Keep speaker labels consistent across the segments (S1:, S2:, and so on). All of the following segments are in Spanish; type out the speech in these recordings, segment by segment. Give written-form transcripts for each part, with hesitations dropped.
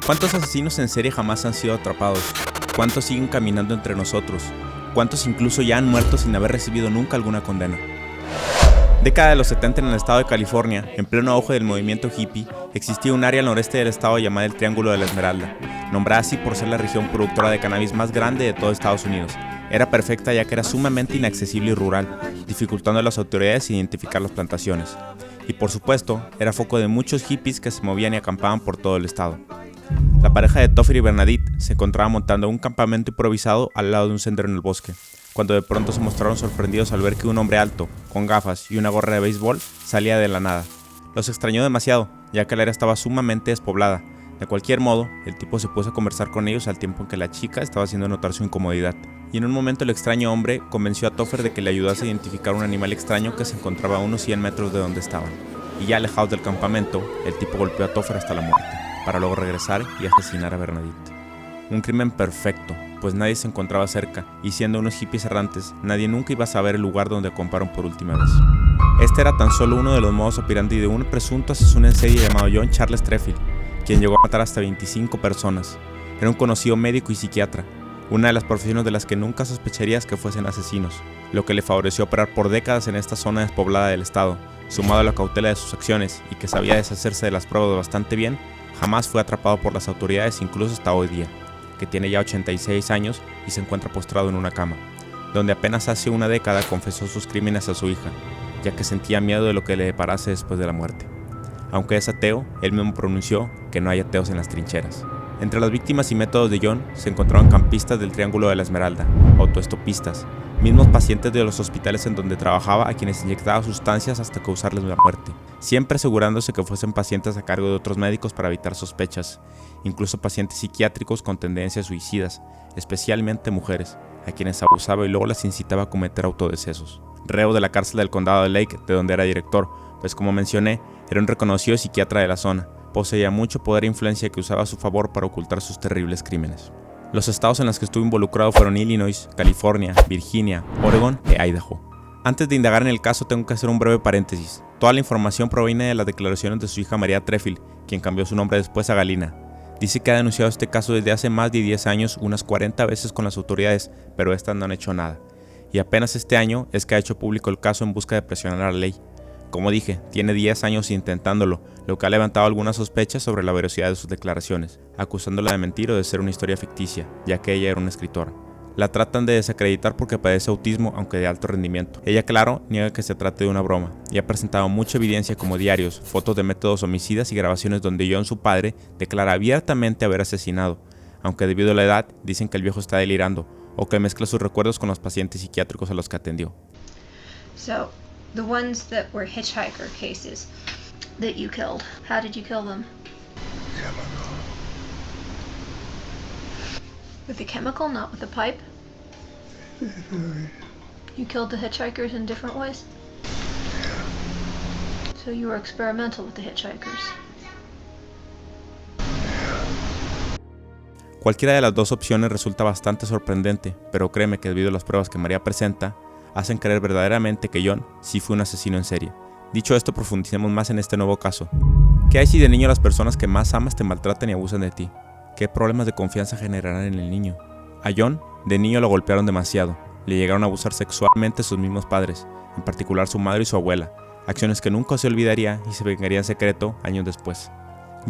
S1: ¿Cuántos asesinos en serie jamás han sido atrapados? ¿Cuántos siguen caminando entre nosotros? ¿Cuántos incluso ya han muerto sin haber recibido nunca alguna condena? Década de los 70 en el estado de California, en pleno auge del movimiento hippie, existía un área al noreste del estado llamada el Triángulo de la Esmeralda, nombrada así por ser la región productora de cannabis más grande de todo Estados Unidos. Era perfecta ya que era sumamente inaccesible y rural, dificultando a las autoridades identificar las plantaciones. Y por supuesto, era foco de muchos hippies que se movían y acampaban por todo el estado. La pareja de Topher y Bernadette se encontraba montando un campamento improvisado al lado de un sendero en el bosque, cuando de pronto se mostraron sorprendidos al ver que un hombre alto, con gafas y una gorra de béisbol, salía de la nada. Los extrañó demasiado, ya que la área estaba sumamente despoblada. De cualquier modo, el tipo se puso a conversar con ellos al tiempo en que la chica estaba haciendo notar su incomodidad. Y en un momento el extraño hombre convenció a Topher de que le ayudase a identificar un animal extraño que se encontraba a unos 100 metros de donde estaban. Y ya alejados del campamento, el tipo golpeó a Topher hasta la muerte, para luego regresar y asesinar a Bernadette. Un crimen perfecto, pues nadie se encontraba cerca, y siendo unos hippies errantes, nadie nunca iba a saber el lugar donde acamparon por última vez. Este era tan solo uno de los modus operandi de un presunto asesino en serie llamado John Charles Treffield, quien llegó a matar hasta 25 personas. Era un conocido médico y psiquiatra, una de las profesiones de las que nunca sospecharías que fuesen asesinos, lo que le favoreció operar por décadas en esta zona despoblada del estado. Sumado a la cautela de sus acciones y que sabía deshacerse de las pruebas bastante bien, jamás fue atrapado por las autoridades incluso hasta hoy día, que tiene ya 86 años y se encuentra postrado en una cama, donde apenas hace una década confesó sus crímenes a su hija, ya que sentía miedo de lo que le deparase después de la muerte. Aunque es ateo, él mismo pronunció que no hay ateos en las trincheras. Entre las víctimas y métodos de John se encontraban campistas del Triángulo de la Esmeralda, autoestopistas, mismos pacientes de los hospitales en donde trabajaba a quienes inyectaba sustancias hasta causarles la muerte, siempre asegurándose que fuesen pacientes a cargo de otros médicos para evitar sospechas, incluso pacientes psiquiátricos con tendencias suicidas, especialmente mujeres, a quienes abusaba y luego las incitaba a cometer autodecesos. Reo de la cárcel del condado de Lake, de donde era director, pues como mencioné, era un reconocido psiquiatra de la zona, poseía mucho poder e influencia que usaba a su favor para ocultar sus terribles crímenes. Los estados en los que estuvo involucrado fueron Illinois, California, Virginia, Oregon e Idaho. Antes de indagar en el caso tengo que hacer un breve paréntesis. Toda la información proviene de las declaraciones de su hija María Treffield, quien cambió su nombre después a Galina. Dice que ha denunciado este caso desde hace más de 10 años unas 40 veces con las autoridades, pero estas no han hecho nada. Y apenas este año es que ha hecho público el caso en busca de presionar a la ley. Como dije, tiene 10 años intentándolo, lo que ha levantado algunas sospechas sobre la veracidad de sus declaraciones, acusándola de mentir o de ser una historia ficticia, ya que ella era una escritora. La tratan de desacreditar porque padece autismo, aunque de alto rendimiento. Ella, claro, niega que se trate de una broma, y ha presentado mucha evidencia como diarios, fotos de métodos homicidas y grabaciones donde John, su padre, declara abiertamente haber asesinado, aunque debido a la edad, dicen que el viejo está delirando, o que mezcla sus recuerdos con los pacientes psiquiátricos a los que atendió.
S2: So, the ones that were hitchhiker cases that you killed, how did you kill them?
S3: Chemical.
S2: With the chemical, not with the pipe? You killed the hitchhikers in different ways? So you were experimental with the hitchhikers.
S1: Cualquiera de las dos opciones resulta bastante sorprendente, pero créeme que debido a las pruebas que María presenta, hacen creer verdaderamente que John sí fue un asesino en serie. Dicho esto, profundicemos más en este nuevo caso. ¿Qué hay si de niño las personas que más amas te maltratan y abusan de ti? ¿Qué problemas de confianza generarán en el niño? A John, de niño lo golpearon demasiado, le llegaron a abusar sexualmente sus mismos padres, en particular su madre y su abuela, acciones que nunca se olvidaría y se vengaría en secreto años después.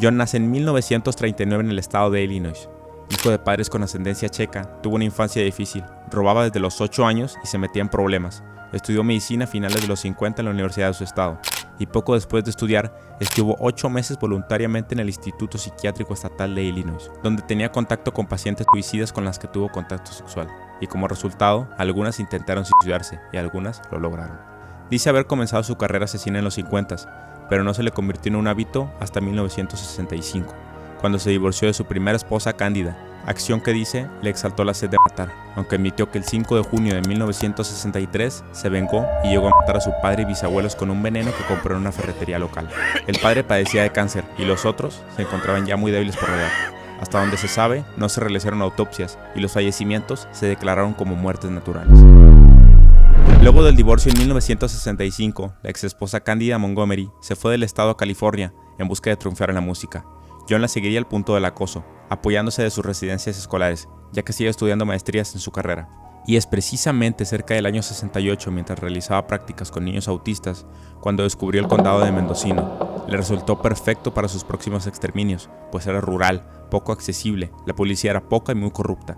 S1: John nace en 1939 en el estado de Illinois. Hijo de padres con ascendencia checa, tuvo una infancia difícil, robaba desde los 8 años y se metía en problemas. Estudió medicina a finales de los 50 en la universidad de su estado, y poco después de estudiar, estuvo 8 meses voluntariamente en el Instituto Psiquiátrico Estatal de Illinois, donde tenía contacto con pacientes suicidas con las que tuvo contacto sexual, y como resultado, algunas intentaron suicidarse y algunas lo lograron. Dice haber comenzado su carrera asesina en los 50, pero no se le convirtió en un hábito hasta 1965, cuando se divorció de su primera esposa Cándida, acción que dice le exaltó la sed de matar, aunque admitió que el 5 de junio de 1963 se vengó y llegó a matar a su padre y bisabuelos con un veneno que compró en una ferretería local. El padre padecía de cáncer y los otros se encontraban ya muy débiles por la edad. Hasta donde se sabe, no se realizaron autopsias y los fallecimientos se declararon como muertes naturales. Luego del divorcio en 1965, la exesposa Cándida Montgomery se fue del estado a California en busca de triunfar en la música. John la seguiría al punto del acoso, apoyándose de sus residencias escolares, ya que sigue estudiando maestrías en su carrera. Y es precisamente cerca del año 68, mientras realizaba prácticas con niños autistas, cuando descubrió el condado de Mendocino. Le resultó perfecto para sus próximos exterminios, pues era rural, poco accesible, la policía era poca y muy corrupta.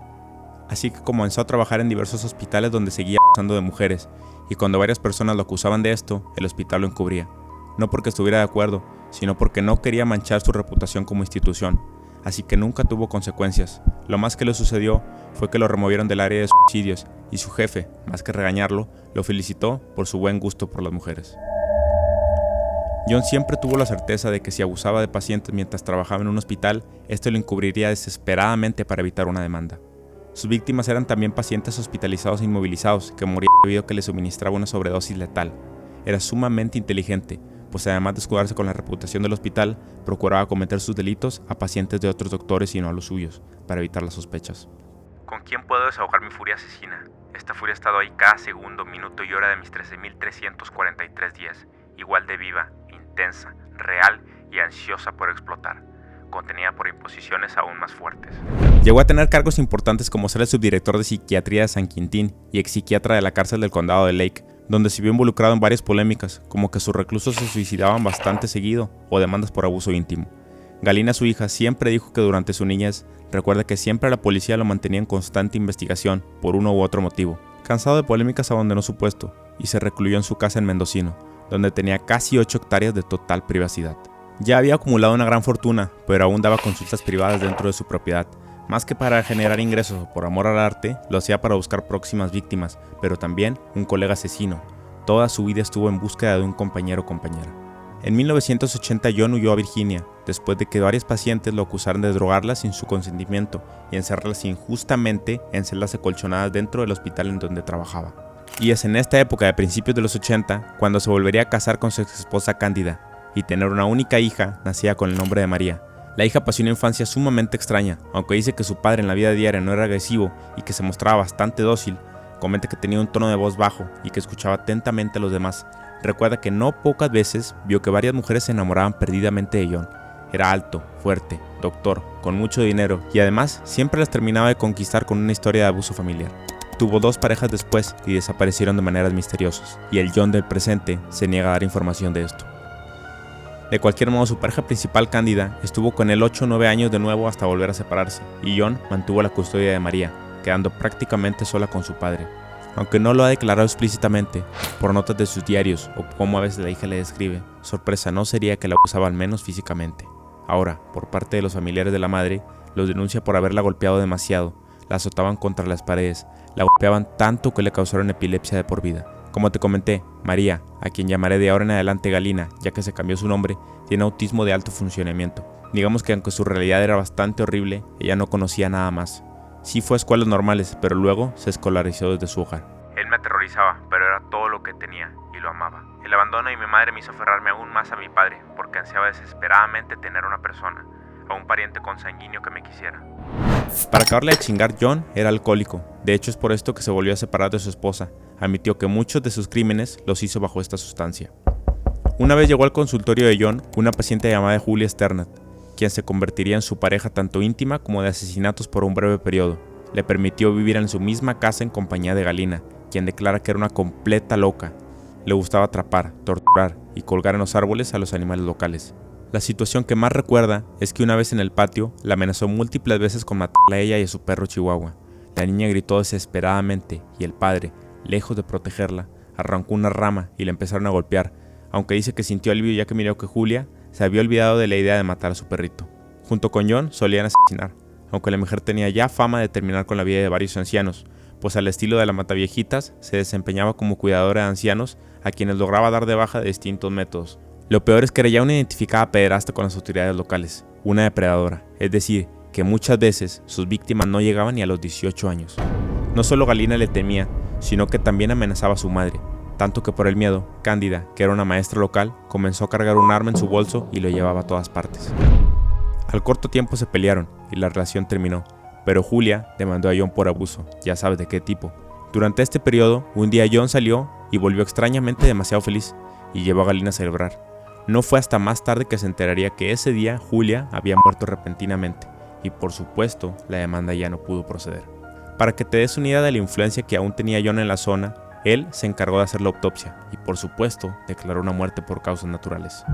S1: Así que comenzó a trabajar en diversos hospitales donde seguía abusando de mujeres, y cuando varias personas lo acusaban de esto, el hospital lo encubría. No porque estuviera de acuerdo, sino porque no quería manchar su reputación como institución. Así que nunca tuvo consecuencias. Lo más que le sucedió fue que lo removieron del área de suicidios y su jefe, más que regañarlo, lo felicitó por su buen gusto por las mujeres. John siempre tuvo la certeza de que si abusaba de pacientes mientras trabajaba en un hospital, esto lo encubriría desesperadamente para evitar una demanda. Sus víctimas eran también pacientes hospitalizados e inmovilizados que morían debido a que les suministraba una sobredosis letal. Era sumamente inteligente, pues además de escudarse con la reputación del hospital, procuraba cometer sus delitos a pacientes de otros doctores y no a los suyos, para evitar las sospechas. ¿Con quién puedo desahogar mi furia asesina? Esta furia ha estado ahí cada segundo, minuto y hora de mis 13.343 días, igual de viva, intensa, real y ansiosa por explotar, contenida por imposiciones aún más fuertes. Llegó a tener cargos importantes como ser el subdirector de psiquiatría de San Quintín y ex psiquiatra de la cárcel del condado de Lake, donde se vio involucrado en varias polémicas, como que sus reclusos se suicidaban bastante seguido o demandas por abuso íntimo. Galina, su hija, siempre dijo que durante su niñez recuerda que siempre la policía lo mantenía en constante investigación por uno u otro motivo. Cansado de polémicas, abandonó su puesto y se recluyó en su casa en Mendocino, donde tenía casi 8 hectáreas de total privacidad. Ya había acumulado una gran fortuna, pero aún daba consultas privadas dentro de su propiedad. Más que para generar ingresos o por amor al arte, lo hacía para buscar próximas víctimas, pero también un colega asesino. Toda su vida estuvo en búsqueda de un compañero o compañera. En 1980 John huyó a Virginia, después de que varios pacientes lo acusaron de drogarla sin su consentimiento y encerrarlas injustamente en celdas acolchonadas dentro del hospital en donde trabajaba. Y es en esta época de principios de los 80 cuando se volvería a casar con su ex esposa Cándida y tener una única hija nacida con el nombre de María. La hija pasó una infancia sumamente extraña, aunque dice que su padre en la vida diaria no era agresivo y que se mostraba bastante dócil. Comenta que tenía un tono de voz bajo y que escuchaba atentamente a los demás. Recuerda que no pocas veces vio que varias mujeres se enamoraban perdidamente de John. Era alto, fuerte, doctor, con mucho dinero y además siempre las terminaba de conquistar con una historia de abuso familiar. Tuvo 2 parejas después y desaparecieron de maneras misteriosas, y el John del presente se niega a dar información de esto. De cualquier modo, su pareja principal, Cándida, estuvo con él 8 o 9 años de nuevo hasta volver a separarse, y John mantuvo la custodia de María, quedando prácticamente sola con su padre. Aunque no lo ha declarado explícitamente, por notas de sus diarios o como a veces la hija le describe, sorpresa no sería que la abusaba al menos físicamente. Ahora, por parte de los familiares de la madre, los denuncia por haberla golpeado demasiado, la azotaban contra las paredes, la golpeaban tanto que le causaron epilepsia de por vida. Como te comenté, María, a quien llamaré de ahora en adelante Galina, ya que se cambió su nombre, tiene autismo de alto funcionamiento. Digamos que aunque su realidad era bastante horrible, ella no conocía nada más. Sí fue a escuelas normales, pero luego se escolarizó desde su hogar. Él me aterrorizaba, pero era todo lo que tenía y lo amaba. El abandono de mi madre me hizo aferrarme aún más a mi padre, porque ansiaba desesperadamente tener una persona, a un pariente consanguíneo que me quisiera. Para acabarle de chingar, John era alcohólico. De hecho, es por esto que se volvió a separar de su esposa. Admitió que muchos de sus crímenes los hizo bajo esta sustancia. Una vez llegó al consultorio de John una paciente llamada Julia Sternat, quien se convertiría en su pareja tanto íntima como de asesinatos por un breve periodo. Le permitió vivir en su misma casa en compañía de Galina, quien declara que era una completa loca. Le gustaba atrapar, torturar y colgar en los árboles a los animales locales. La situación que más recuerda es que una vez en el patio la amenazó múltiples veces con matarla a ella y a su perro Chihuahua. La niña gritó desesperadamente y el padre, lejos de protegerla, arrancó una rama y la empezaron a golpear, aunque dice que sintió alivio ya que miró que Julia se había olvidado de la idea de matar a su perrito. Junto con John solían asesinar, aunque la mujer tenía ya fama de terminar con la vida de varios ancianos, pues al estilo de la mataviejitas se desempeñaba como cuidadora de ancianos a quienes lograba dar de baja de distintos métodos. Lo peor es que era ya una identificada pederasta con las autoridades locales, una depredadora, es decir, que muchas veces sus víctimas no llegaban ni a los 18 años. No solo Galina le temía, sino que también amenazaba a su madre, tanto que por el miedo, Cándida, que era una maestra local, comenzó a cargar un arma en su bolso y lo llevaba a todas partes. Al corto tiempo se pelearon y la relación terminó, pero Julia demandó a John por abuso, ya sabes de qué tipo. Durante este periodo, un día John salió y volvió extrañamente demasiado feliz y llevó a Galina a celebrar. No fue hasta más tarde que se enteraría que ese día Julia había muerto repentinamente, y por supuesto la demanda ya no pudo proceder. Para que te des una idea de la influencia que aún tenía John en la zona, él se encargó de hacer la autopsia y por supuesto declaró una muerte por causas naturales.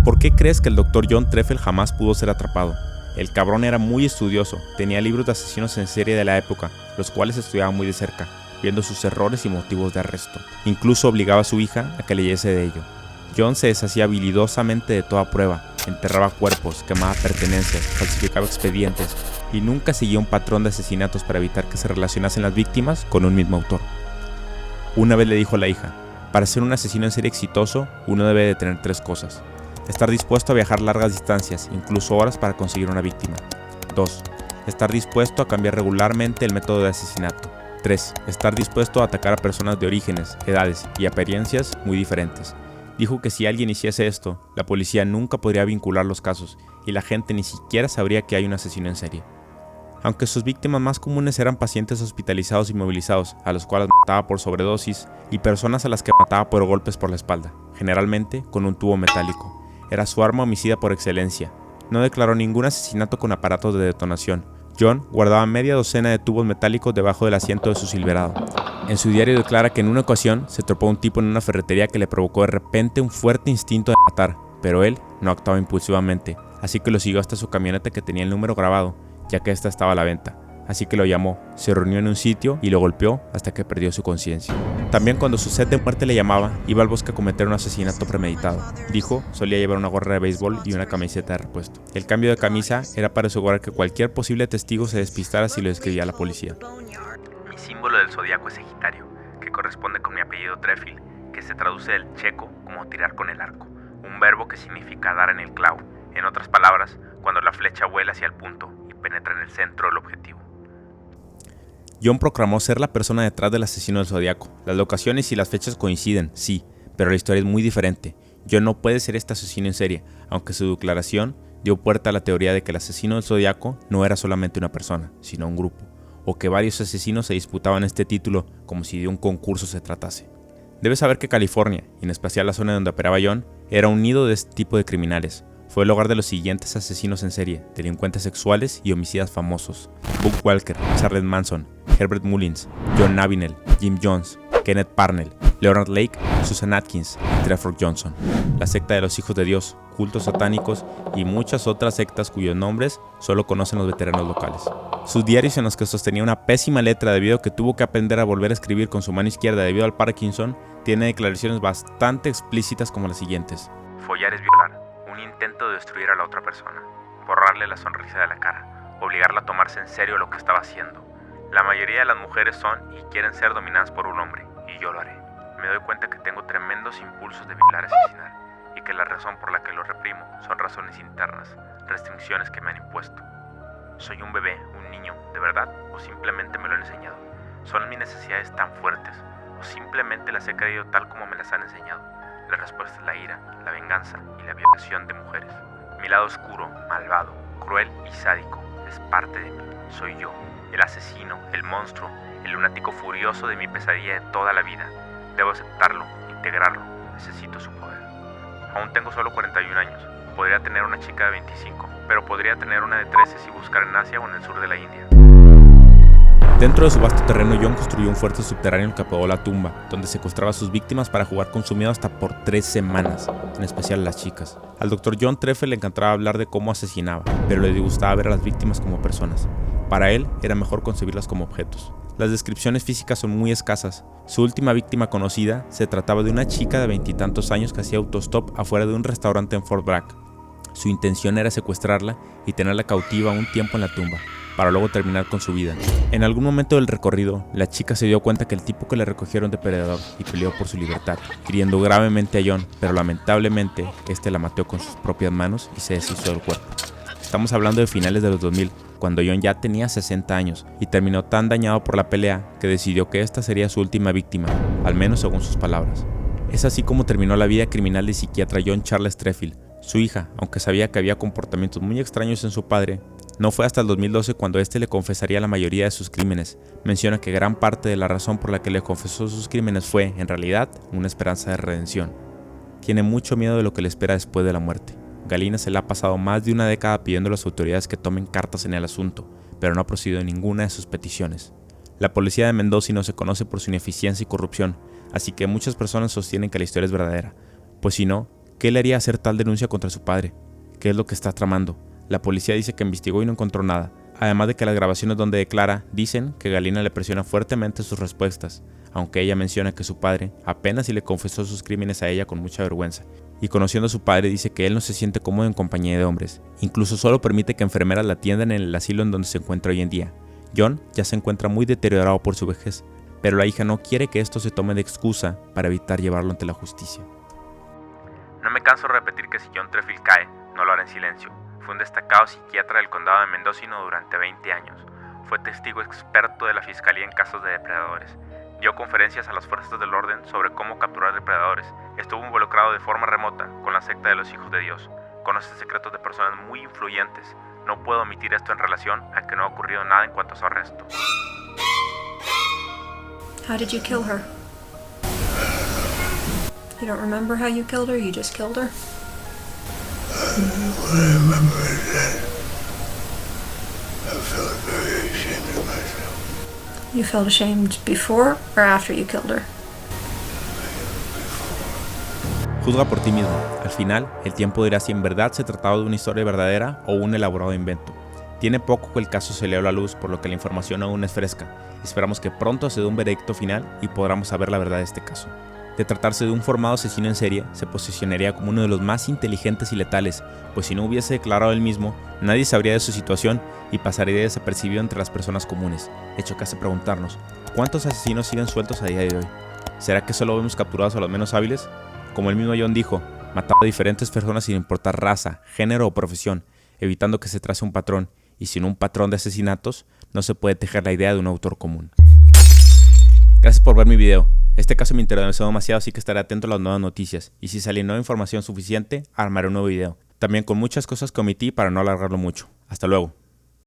S1: ¿Por qué crees que el Dr. John Trefel jamás pudo ser atrapado? El cabrón era muy estudioso, tenía libros de asesinos en serie de la época, los cuales estudiaba muy de cerca, viendo sus errores y motivos de arresto. Incluso obligaba a su hija a que leyese de ello. John se deshacía habilidosamente de toda prueba, enterraba cuerpos, quemaba pertenencias, falsificaba expedientes y nunca seguía un patrón de asesinatos para evitar que se relacionasen las víctimas con un mismo autor. Una vez le dijo a la hija, para ser un asesino en serie exitoso, uno debe de tener 3 cosas. Estar dispuesto a viajar largas distancias, incluso horas para conseguir una víctima. 2. Estar dispuesto a cambiar regularmente el método de asesinato. 3. Estar dispuesto a atacar a personas de orígenes, edades y apariencias muy diferentes. Dijo que si alguien hiciese esto, la policía nunca podría vincular los casos y la gente ni siquiera sabría que hay un asesino en serie. Aunque sus víctimas más comunes eran pacientes hospitalizados y movilizados, a los cuales mataba por sobredosis, y personas a las que mataba por golpes por la espalda, generalmente con un tubo metálico. Era su arma homicida por excelencia. No declaró ningún asesinato con aparatos de detonación. John guardaba media docena de tubos metálicos debajo del asiento de su Silverado. En su diario declara que en una ocasión se topó un tipo en una ferretería que le provocó de repente un fuerte instinto de matar, pero él no actuaba impulsivamente, así que lo siguió hasta su camioneta que tenía el número grabado, ya que esta estaba a la venta. Así que lo llamó, se reunió en un sitio y lo golpeó hasta que perdió su conciencia. También cuando su sed de muerte le llamaba, iba al bosque a cometer un asesinato premeditado. Dijo, solía llevar una gorra de béisbol y una camiseta de repuesto. El cambio de camisa era para asegurar que cualquier posible testigo se despistara si lo describía a la policía.
S4: Mi símbolo del zodiaco es Sagitario, que corresponde con mi apellido Trefil, que se traduce del checo como tirar con el arco, un verbo que significa dar en el clavo. En otras palabras, cuando la flecha vuela hacia el punto y penetra en el centro del objetivo.
S1: John proclamó ser la persona detrás del asesino del zodiaco. Las locaciones y las fechas coinciden, sí, pero la historia es muy diferente. John no puede ser este asesino en serie, aunque su declaración dio puerta a la teoría de que el asesino del zodiaco no era solamente una persona, sino un grupo, o que varios asesinos se disputaban este título como si de un concurso se tratase. Debes saber que California, y en especial la zona donde operaba John, era un nido de este tipo de criminales. Fue el hogar de los siguientes asesinos en serie, delincuentes sexuales y homicidas famosos: Buck Walker, Charles Manson, Herbert Mullins, John Avinel, Jim Jones, Kenneth Parnell, Leonard Lake, Susan Atkins y Trevor Johnson. La secta de los hijos de Dios, cultos satánicos y muchas otras sectas cuyos nombres solo conocen los veteranos locales. Sus diarios, en los que sostenía una pésima letra debido a que tuvo que aprender a volver a escribir con su mano izquierda debido al Parkinson, tiene declaraciones bastante explícitas como las siguientes:
S4: follar es violar, un intento de destruir a la otra persona, borrarle la sonrisa de la cara, obligarla a tomarse en serio lo que estaba haciendo. La mayoría de las mujeres son y quieren ser dominadas por un hombre, y yo lo haré. Me doy cuenta que tengo tremendos impulsos de violar y asesinar, y que la razón por la que lo reprimo son razones internas, restricciones que me han impuesto. ¿Soy un bebé, un niño, de verdad, o simplemente me lo han enseñado? ¿Son mis necesidades tan fuertes, o simplemente las he creído tal como me las han enseñado? La respuesta es la ira, la venganza y la violación de mujeres. Mi lado oscuro, malvado, cruel y sádico es parte de mí. Soy yo, el asesino, el monstruo, el lunático furioso de mi pesadilla de toda la vida. Debo aceptarlo, integrarlo. Necesito su poder. Aún tengo solo 41 años. Podría tener una chica de 25, pero podría tener una de 13 si buscar en Asia o en el sur de la India.
S1: Dentro de su vasto terreno, John construyó un fuerte subterráneo que apodó La Tumba, donde secuestraba a sus víctimas para jugar con su miedo hasta por 3 semanas, en especial a las chicas. Al Dr. John Trefel le encantaba hablar de cómo asesinaba, pero le disgustaba ver a las víctimas como personas. Para él, era mejor concebirlas como objetos. Las descripciones físicas son muy escasas. Su última víctima conocida se trataba de una chica de 20 y tantos años que hacía autostop afuera de un restaurante en Fort Bragg. Su intención era secuestrarla y tenerla cautiva un tiempo en la tumba, para luego terminar con su vida. En algún momento del recorrido, la chica se dio cuenta que el tipo que le recogieron depredador y peleó por su libertad, hiriendo gravemente a John, pero lamentablemente este la mató con sus propias manos y se deshizo del cuerpo. Estamos hablando de finales de los 2000, cuando John ya tenía 60 años y terminó tan dañado por la pelea que decidió que esta sería su última víctima, al menos según sus palabras. Es así como terminó la vida criminal del psiquiatra John Charles Trefil. Su hija, aunque sabía que había comportamientos muy extraños en su padre, no fue hasta el 2012 cuando éste le confesaría la mayoría de sus crímenes. Menciona que gran parte de la razón por la que le confesó sus crímenes fue, en realidad, una esperanza de redención. tiene mucho miedo de lo que le espera después de la muerte. Galina se le ha pasado más de una década pidiendo a las autoridades que tomen cartas en el asunto, pero no ha procedido en ninguna de sus peticiones. La policía de Mendocino se conoce por su ineficiencia y corrupción, así que muchas personas sostienen que la historia es verdadera. Pues si no, ¿qué le haría hacer tal denuncia contra su padre? ¿Qué es lo que está tramando? La policía dice que investigó y no encontró nada, además de que las grabaciones donde declara dicen que Galina le presiona fuertemente sus respuestas, aunque ella menciona que su padre apenas si le confesó sus crímenes a ella con mucha vergüenza. Y conociendo a su padre dice que él no se siente cómodo en compañía de hombres, incluso solo permite que enfermeras la atiendan en el asilo en donde se encuentra hoy en día. John ya se encuentra muy deteriorado por su vejez, pero la hija no quiere que esto se tome de excusa para evitar llevarlo ante la justicia.
S4: No me canso de repetir que si John Treffield cae, no lo hará en silencio. Fue un destacado psiquiatra del condado de Mendocino durante 20 años. Fue testigo experto de la fiscalía en casos de depredadores. Dio conferencias a las fuerzas del orden sobre cómo capturar depredadores. Estuvo involucrado de forma remota con la secta de los hijos de Dios. Conoce secretos de personas muy influyentes. No puedo omitir esto en relación a que no ha ocurrido nada en cuanto a su arresto.
S2: How did you kill her? You don't remember how you killed her? You just killed her?
S3: What I remember is that I felt very ashamed of myself.
S2: You felt ashamed before or after you killed her?
S1: Juzga por ti mismo. Al final, el tiempo dirá si en verdad se trataba de una historia verdadera o un elaborado invento. Tiene poco que el caso se le dio a la luz, por lo que la información aún es fresca. Esperamos que pronto se dé un veredicto final y podamos saber la verdad de este caso. De tratarse de un formado asesino en serie, se posicionaría como uno de los más inteligentes y letales, pues si no hubiese declarado él mismo, nadie sabría de su situación y pasaría desapercibido entre las personas comunes, hecho que hace preguntarnos, ¿cuántos asesinos siguen sueltos a día de hoy? ¿Será que solo vemos capturados a los menos hábiles? Como el mismo John dijo, mataba a diferentes personas sin importar raza, género o profesión, evitando que se trace un patrón, y sin un patrón de asesinatos, no se puede tejer la idea de un autor común. Gracias por ver mi video. Este caso me interesó demasiado, así que estaré atento a las nuevas noticias, y si sale nueva información suficiente, armaré un nuevo video. También con muchas cosas que omití para no alargarlo mucho. Hasta luego.